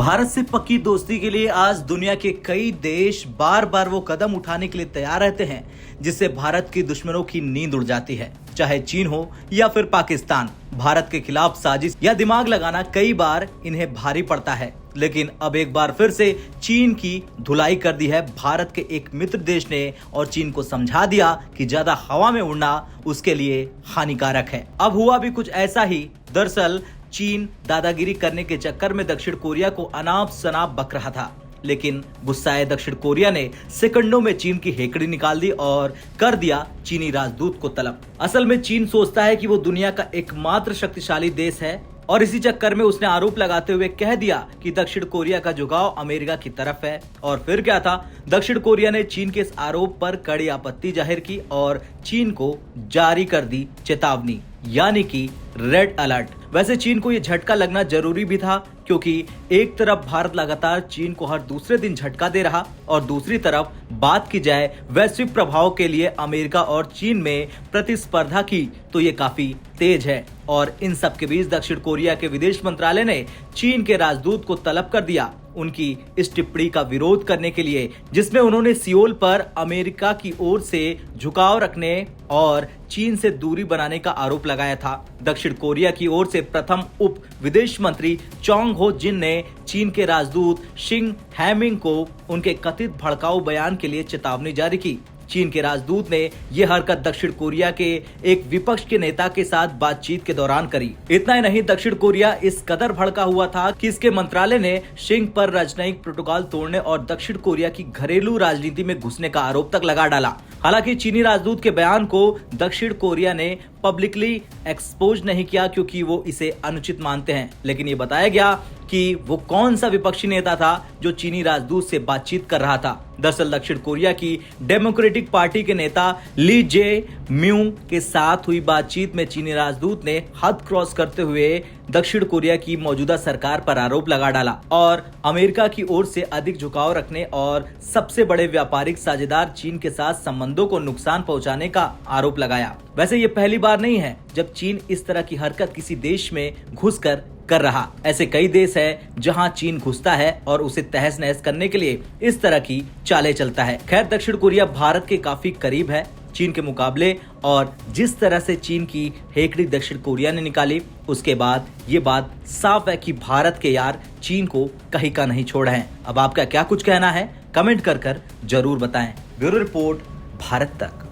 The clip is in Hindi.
भारत से पक्की दोस्ती के लिए आज दुनिया के कई देश बार बार वो कदम उठाने के लिए तैयार रहते हैं जिससे भारत के दुश्मनों की नींद उड़ जाती है। चाहे चीन हो या फिर पाकिस्तान, भारत के खिलाफ साजिश या दिमाग लगाना कई बार इन्हें भारी पड़ता है। लेकिन अब एक बार फिर से चीन की धुलाई कर दी है भारत के एक मित्र देश ने और चीन को समझा दिया कि ज्यादा हवा में उड़ना उसके लिए हानिकारक है। अब हुआ भी कुछ ऐसा ही। दरअसल चीन दादागिरी करने के चक्कर में दक्षिण कोरिया को अनाप शनाप बक रहा था, लेकिन गुस्साए दक्षिण कोरिया ने सेकंडों में चीन की हेकड़ी निकाल दी और कर दिया चीनी राजदूत को तलब। असल में चीन सोचता है कि वो दुनिया का एकमात्र शक्तिशाली देश है और इसी चक्कर में उसने आरोप लगाते हुए कह दिया कि दक्षिण कोरिया का झुकाव अमेरिका की तरफ है। और फिर क्या था, दक्षिण कोरिया ने चीन के इस आरोप पर कड़ी आपत्ति जाहिर की और चीन को जारी कर दी चेतावनी, यानी कि रेड अलर्ट। वैसे चीन को ये झटका लगना जरूरी भी था, क्योंकि एक तरफ भारत लगातार चीन को हर दूसरे दिन झटका दे रहा और दूसरी तरफ बात की जाए वैश्विक प्रभाव के लिए अमेरिका और चीन में प्रतिस्पर्धा की तो ये काफी तेज है। और इन सब के बीच दक्षिण कोरिया के विदेश मंत्रालय ने चीन के राजदूत को तलब कर दिया उनकी इस टिप्पणी का विरोध करने के लिए, जिसमें उन्होंने सियोल पर अमेरिका की ओर से झुकाव रखने और चीन से दूरी बनाने का आरोप लगाया था। दक्षिण कोरिया की ओर से प्रथम उप विदेश मंत्री चोंग हो जिन ने चीन के राजदूत शिंग हैमिंग को उनके कथित भड़काऊ बयान के लिए चेतावनी जारी की। चीन के राजदूत ने यह हरकत दक्षिण कोरिया के एक विपक्ष के नेता के साथ बातचीत के दौरान करी। इतना ही नहीं, दक्षिण कोरिया इस कदर भड़का हुआ था कि इसके मंत्रालय ने शिंग पर राजनयिक प्रोटोकॉल तोड़ने और दक्षिण कोरिया की घरेलू राजनीति में घुसने का आरोप तक लगा डाला। हालांकि चीनी राजदूत के बयान को दक्षिण कोरिया ने पब्लिकली एक्सपोज नहीं किया क्योंकि वो इसे अनुचित मानते हैं, लेकिन ये बताया गया कि वो कौन सा विपक्षी नेता था जो चीनी राजदूत से बातचीत कर रहा था। दरअसल दक्षिण कोरिया की डेमोक्रेटिक पार्टी के नेता ली जे म्यू के साथ हुई बातचीत में चीनी राजदूत ने हद क्रॉस करते हुए दक्षिण कोरिया की मौजूदा सरकार पर आरोप लगा डाला और अमेरिका की ओर से अधिक झुकाव रखने और सबसे बड़े व्यापारिक साझेदार चीन के साथ संबंधों को नुकसान पहुंचाने का आरोप लगाया। वैसे ये पहली बार नहीं है जब चीन इस तरह की हरकत किसी देश में घुसकर कर रहा। ऐसे कई देश है जहां चीन घुसता है और उसे तहस नहस करने के लिए इस तरह की चालें चलता है। खैर, दक्षिण कोरिया भारत के काफी करीब है चीन के मुकाबले, और जिस तरह से चीन की हेकड़ी दक्षिण कोरिया ने निकाली उसके बाद ये बात साफ है कि भारत के यार चीन को कहीं का नहीं छोड़ा है। अब आपका क्या कुछ कहना है कमेंट कर जरूर बताएं। ब्यूरो रिपोर्ट, भारत तक।